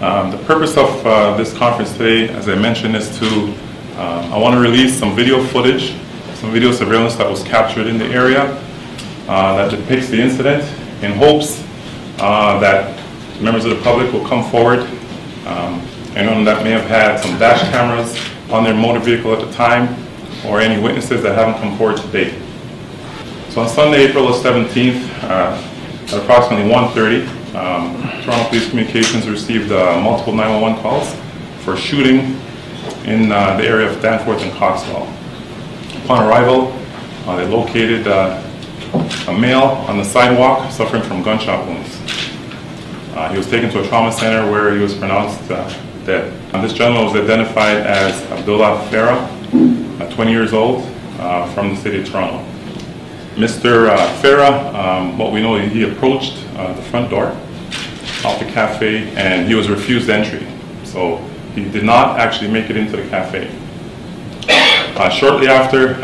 The purpose of this conference today, as I mentioned, is to I want to release some video footage, some video surveillance that was captured in the area that depicts the incident, in hopes that members of the public will come forward, anyone that may have had some dash cameras on their motor vehicle at the time, or any witnesses that haven't come forward to date. So on Sunday, April 17th, at approximately 1:30, Toronto Police Communications received multiple 911 calls for shooting in the area of Danforth and Coxwell. Upon arrival, they located a male on the sidewalk suffering from gunshot wounds. He was taken to a trauma center where he was pronounced dead. This gentleman was identified as Abdullah Farah, 20 years old, from the city of Toronto. Mr. Farah, what we know, he approached the front door of the cafe and he was refused entry. So he did not actually make it into the cafe. Shortly after,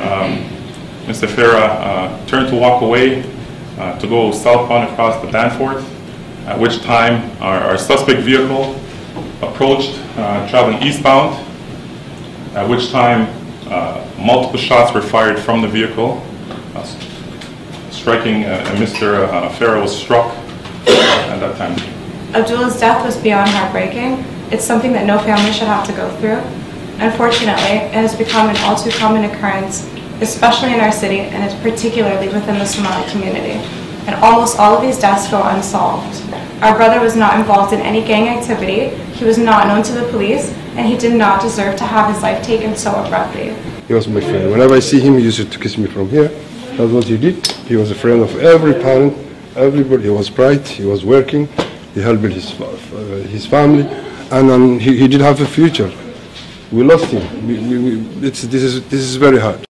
Mr. Farah turned to walk away to go southbound across the Danforth, at which time our suspect vehicle approached traveling eastbound, at which time multiple shots were fired from the vehicle, striking Mr. Farah was struck at that time. Abdullah's death was beyond heartbreaking. It's something that no family should have to go through. Unfortunately, it has become an all too common occurrence, especially in our city, and it's particularly within the Somali community. And almost all of these deaths go unsolved. Our brother was not involved in any gang activity, he was not known to the police, and he did not deserve to have his life taken so abruptly. He was my friend. Whenever I see him, he used to kiss me from here. That's what he did. He was a friend of every parent, everybody. He was bright, he was working, he helped his family, and he did have a future. We lost him. This is very hard.